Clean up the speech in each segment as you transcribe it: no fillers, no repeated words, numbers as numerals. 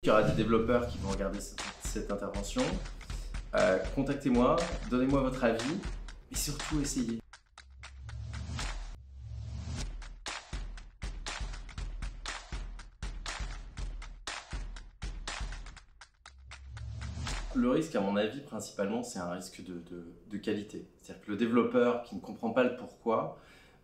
Il y aura des développeurs qui vont regarder cette intervention. Contactez-moi, donnez-moi votre avis et surtout essayez. Le risque, à mon avis, principalement, c'est un risque de qualité. C'est-à-dire que le développeur qui ne comprend pas le pourquoi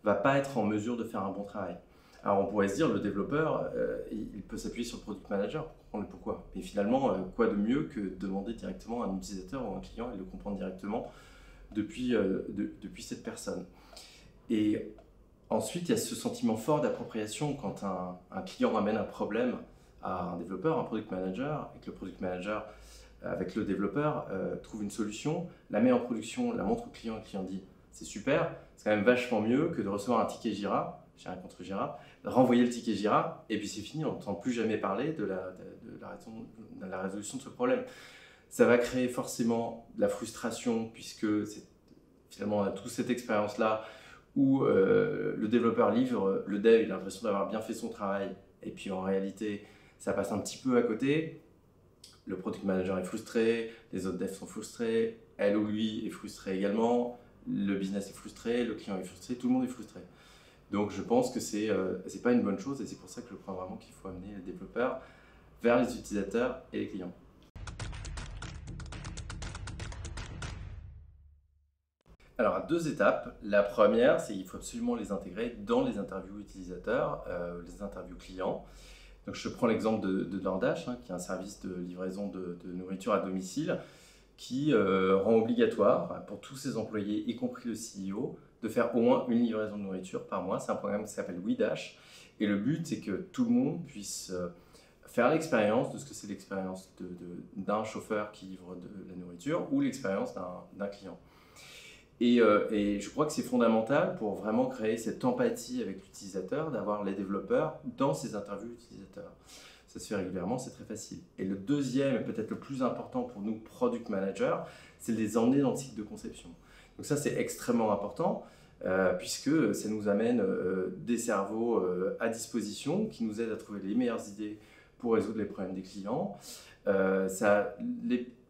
va pas être en mesure de faire un bon travail. Alors on pourrait se dire, le développeur, il peut s'appuyer sur le product manager pour comprendre le pourquoi. Mais finalement, quoi de mieux que de demander directement à un utilisateur ou à un client et de le comprendre directement depuis cette personne. Et ensuite, il y a ce sentiment fort d'appropriation quand un client amène un problème à un développeur, un product manager, et que le product manager, avec le développeur, trouve une solution, la met en production, la montre au client, et le client dit c'est super, c'est quand même vachement mieux que de recevoir un ticket Jira, j'ai rien contre Jira, renvoyer le ticket Jira, et puis c'est fini, on n'entend plus jamais parler de la résolution de ce problème. Ça va créer forcément de la frustration, puisque finalement on a toute cette expérience-là où le développeur livre, le dev il a l'impression d'avoir bien fait son travail, et puis en réalité ça passe un petit peu à côté. Le product manager est frustré, les autres devs sont frustrés, elle ou lui est frustré également, le business est frustré, le client est frustré, tout le monde est frustré. Donc je pense que c'est pas une bonne chose et c'est pour ça que je crois vraiment qu'il faut amener les développeurs vers les utilisateurs et les clients. Alors, à deux étapes. La première, c'est qu'il faut absolument les intégrer dans les interviews utilisateurs, les interviews clients. Donc, je prends l'exemple de DoorDash, qui est un service de livraison de nourriture à domicile, qui rend obligatoire pour tous ses employés, y compris le CEO, de faire au moins une livraison de nourriture par mois. C'est un programme qui s'appelle WeDash. Et le but, c'est que tout le monde puisse faire l'expérience de ce que c'est l'expérience d'un chauffeur qui livre de la nourriture ou l'expérience d'un client. Et je crois que c'est fondamental pour vraiment créer cette empathie avec l'utilisateur, d'avoir les développeurs dans ces interviews utilisateurs. Ça se fait régulièrement, c'est très facile. Et le deuxième, et peut-être le plus important pour nous, product managers, c'est de les emmener dans le cycle de conception. Donc ça, c'est extrêmement important, puisque ça nous amène des cerveaux à disposition qui nous aident à trouver les meilleures idées pour résoudre les problèmes des clients. Ça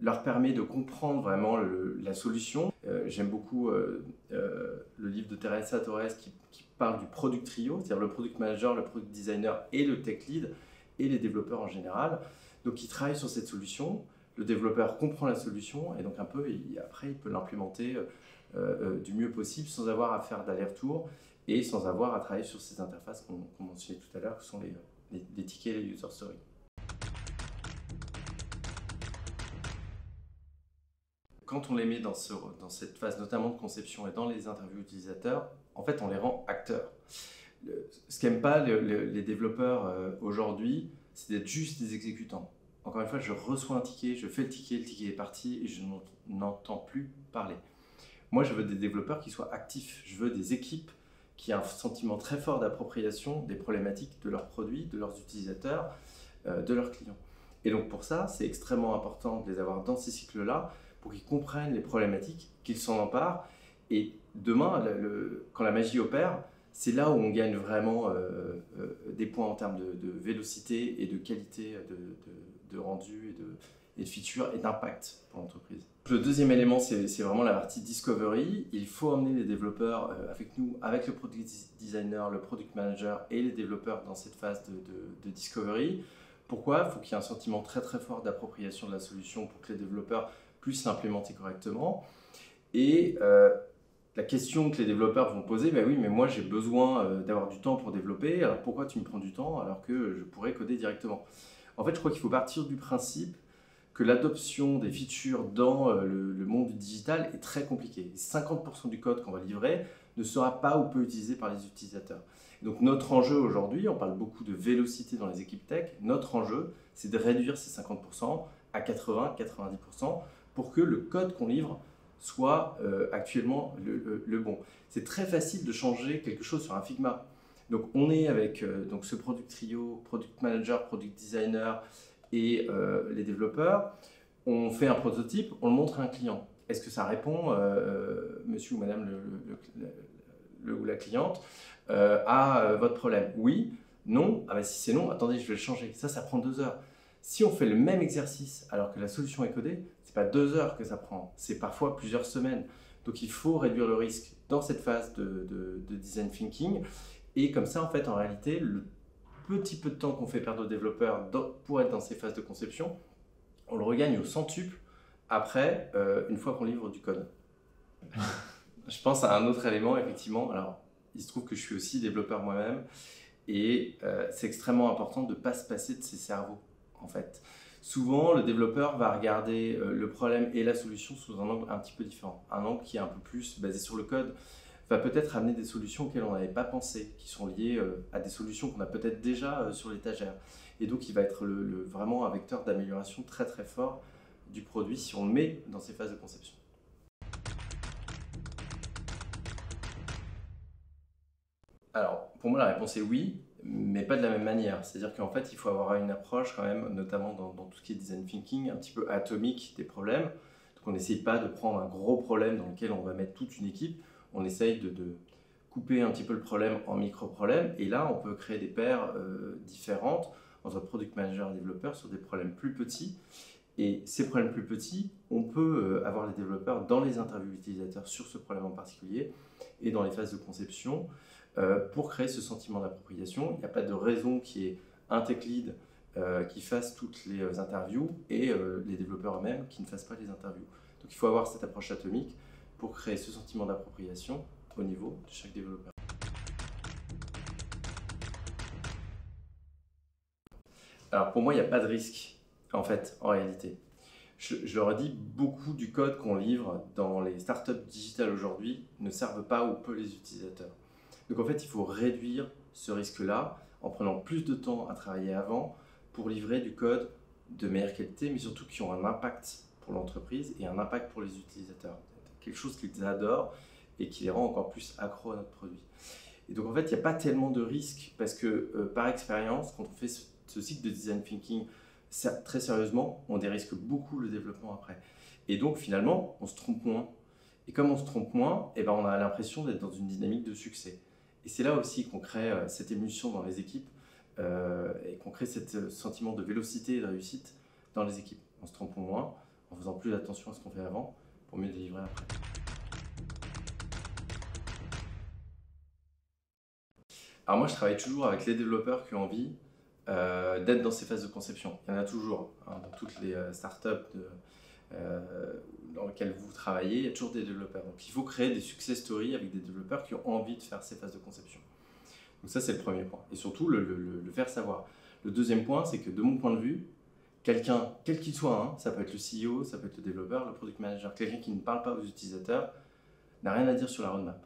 leur permet de comprendre vraiment la solution. J'aime beaucoup le livre de Teresa Torres qui parle du product trio, c'est-à-dire le product manager, le product designer et le tech lead, et les développeurs en général. Donc ils travaillent sur cette solution, le développeur comprend la solution et donc un peu, après il peut l'implémenter du mieux possible sans avoir à faire d'aller-retour et sans avoir à travailler sur ces interfaces qu'on mentionnait tout à l'heure, qui sont les tickets et les user stories. Quand on les met dans cette phase, notamment de conception et dans les interviews utilisateurs, en fait, on les rend acteurs. Ce qu'aiment pas les développeurs aujourd'hui, c'est d'être juste des exécutants. Encore une fois, je reçois un ticket, je fais le ticket est parti et je n'entends plus parler. Moi, je veux des développeurs qui soient actifs. Je veux des équipes qui aient un sentiment très fort d'appropriation des problématiques de leurs produits, de leurs utilisateurs, de leurs clients. Et donc pour ça, c'est extrêmement important de les avoir dans ces cycles-là, pour qu'ils comprennent les problématiques, qu'ils s'en emparent. Et demain, quand la magie opère, c'est là où on gagne vraiment des points en termes de vélocité et de qualité de rendu et de feature et d'impact pour l'entreprise. Le deuxième élément, c'est vraiment la partie discovery. Il faut emmener les développeurs avec nous, avec le product designer, le product manager et les développeurs dans cette phase de discovery. Pourquoi? Il faut qu'il y ait un sentiment très très fort d'appropriation de la solution pour que les développeurs puissent l'implémenter correctement. Et la question que les développeurs vont poser, ben oui, mais moi j'ai besoin d'avoir du temps pour développer, alors pourquoi tu me prends du temps alors que je pourrais coder directement? En fait, je crois qu'il faut partir du principe que l'adoption des features dans le monde du digital est très compliquée. 50% du code qu'on va livrer ne sera pas ou peu utilisé par les utilisateurs. Donc notre enjeu aujourd'hui, on parle beaucoup de vélocité dans les équipes tech, notre enjeu c'est de réduire ces 50% à 80-90% pour que le code qu'on livre soit actuellement le bon. C'est très facile de changer quelque chose sur un Figma. Donc on est avec donc ce product trio, product manager, product designer et les développeurs. On fait un prototype, on le montre à un client. Est-ce que ça répond, monsieur ou madame ou la cliente, à votre problème? Oui, non. Ah bah si c'est non, attendez, je vais le changer. Ça prend 2 heures. Si on fait le même exercice alors que la solution est codée, ce n'est pas 2 heures que ça prend, c'est parfois plusieurs semaines. Donc il faut réduire le risque dans cette phase de design thinking. Et comme ça, en fait, en réalité, le petit peu de temps qu'on fait perdre aux développeurs pour être dans ces phases de conception, on le regagne au centuple après, une fois qu'on livre du code. Je pense à un autre élément, effectivement. Alors, il se trouve que je suis aussi développeur moi-même et c'est extrêmement important de ne pas se passer de ses cerveaux, en fait. Souvent, le développeur va regarder le problème et la solution sous un angle un petit peu différent. Un angle qui est un peu plus basé sur le code va peut-être amener des solutions auxquelles on n'avait pas pensé, qui sont liées à des solutions qu'on a peut-être déjà sur l'étagère. Et donc, il va être vraiment un vecteur d'amélioration très très fort du produit si on le met dans ces phases de conception. Alors, pour moi, la réponse est oui, mais pas de la même manière. C'est-à-dire qu'en fait, il faut avoir une approche quand même, notamment dans tout ce qui est design thinking, un petit peu atomique des problèmes. Donc, on n'essaye pas de prendre un gros problème dans lequel on va mettre toute une équipe. On essaye de couper un petit peu le problème en micro-problèmes. Et là, on peut créer des paires différentes entre product manager et développeur sur des problèmes plus petits. Et ces problèmes plus petits, on peut avoir les développeurs dans les interviews utilisateurs sur ce problème en particulier et dans les phases de conception pour créer ce sentiment d'appropriation. Il n'y a pas de raison qu'il y ait un tech lead qui fasse toutes les interviews et les développeurs eux-mêmes qui ne fassent pas les interviews. Donc il faut avoir cette approche atomique pour créer ce sentiment d'appropriation au niveau de chaque développeur. Alors pour moi, il n'y a pas de risque, en fait, en réalité. Je leur ai dit, beaucoup du code qu'on livre dans les startups digitales aujourd'hui ne servent pas ou peu les utilisateurs. Donc en fait, il faut réduire ce risque-là en prenant plus de temps à travailler avant pour livrer du code de meilleure qualité, mais surtout qui ont un impact pour l'entreprise et un impact pour les utilisateurs. Quelque chose qu'ils adorent et qui les rend encore plus accros à notre produit. Et donc en fait, il n'y a pas tellement de risques parce que par expérience, quand on fait ce cycle de design thinking très sérieusement, on dérisque beaucoup le développement après. Et donc finalement, on se trompe moins. Et comme on se trompe moins, eh ben, on a l'impression d'être dans une dynamique de succès. Et c'est là aussi qu'on crée cette émulsion dans les équipes et qu'on crée ce sentiment de vélocité et de réussite dans les équipes. On se trompe moins en faisant plus attention à ce qu'on fait avant pour mieux délivrer après. Alors moi, je travaille toujours avec les développeurs qui ont envie d'être dans ces phases de conception. Il y en a toujours, hein, dans toutes les startups dans lesquelles vous travaillez, il y a toujours des développeurs. Donc il faut créer des success stories avec des développeurs qui ont envie de faire ces phases de conception. Donc ça, c'est le premier point. Et surtout, le faire savoir. Le deuxième point, c'est que de mon point de vue, quelqu'un, quel qu'il soit, hein, ça peut être le CEO, ça peut être le développeur, le product manager, quelqu'un qui ne parle pas aux utilisateurs, n'a rien à dire sur la roadmap.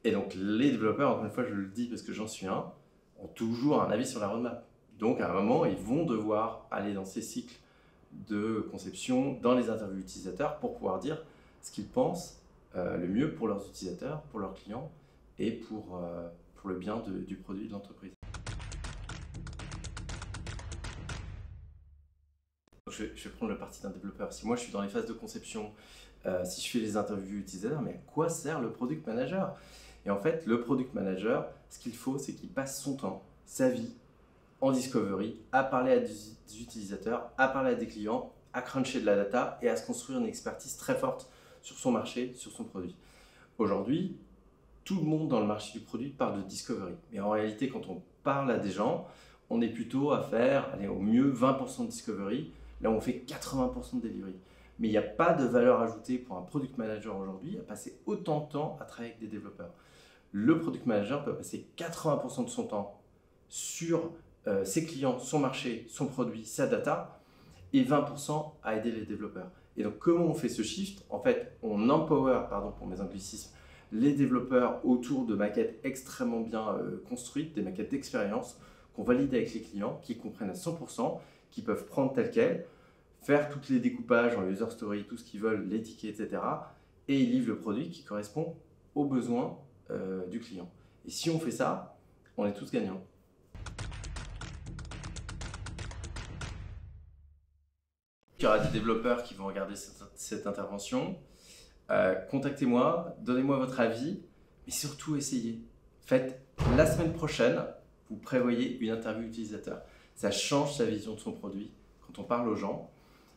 Et donc les développeurs, encore une fois, je le dis parce que j'en suis un, ont toujours un avis sur la roadmap. Donc à un moment, ils vont devoir aller dans ces cycles de conception, dans les interviews utilisateurs, pour pouvoir dire ce qu'ils pensent le mieux pour leurs utilisateurs, pour leurs clients et pour le bien du produit de l'entreprise. Je vais prendre le parti d'un développeur. Si moi je suis dans les phases de conception, si je fais les interviews utilisateurs, mais à quoi sert le product manager? Et en fait, le product manager, ce qu'il faut, c'est qu'il passe son temps, sa vie, en discovery, à parler à des utilisateurs, à parler à des clients, à cruncher de la data et à se construire une expertise très forte sur son marché, sur son produit. Aujourd'hui, tout le monde dans le marché du produit parle de discovery. Mais en réalité, quand on parle à des gens, on est plutôt à faire, allez, au mieux 20% de discovery, là où on fait 80% de delivery. Mais il n'y a pas de valeur ajoutée pour un product manager aujourd'hui à passer autant de temps à travailler avec des développeurs. Le product manager peut passer 80% de son temps sur ses clients, son marché, son produit, sa data, et 20% à aider les développeurs. Et donc, comment on fait ce shift? En fait, on empower, pardon pour mes anglicismes, les développeurs autour de maquettes extrêmement bien construites, des maquettes d'expérience qu'on valide avec les clients, qui comprennent à 100%, qui peuvent prendre tel quel, faire tous les découpages en user story, tout ce qu'ils veulent, les tickets, etc. Et ils livrent le produit qui correspond aux besoins du client. Et si on fait ça, on est tous gagnants. Il y aura des développeurs qui vont regarder cette intervention. Contactez-moi, donnez-moi votre avis, mais surtout essayez. Faites la semaine prochaine, vous prévoyez une interview utilisateur. Ça change sa vision de son produit quand on parle aux gens,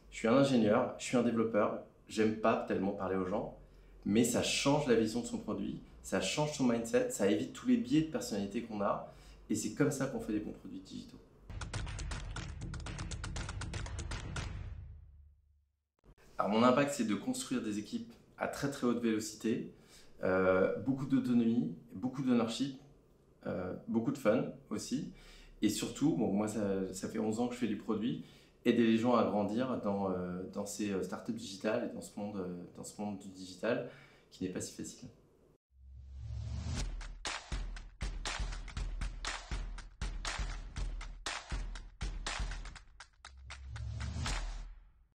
je suis un ingénieur, je suis un développeur, j'aime pas tellement parler aux gens, mais ça change la vision de son produit, ça change son mindset, ça évite tous les biais de personnalité qu'on a, et c'est comme ça qu'on fait des bons produits digitaux. Alors mon impact, c'est de construire des équipes à très très haute vélocité, beaucoup d'autonomie, beaucoup d'ownership, beaucoup de fun aussi, et surtout, bon, moi ça fait 11 ans que je fais du produit, aider les gens à grandir dans ces startups digitales et dans ce monde du digital qui n'est pas si facile.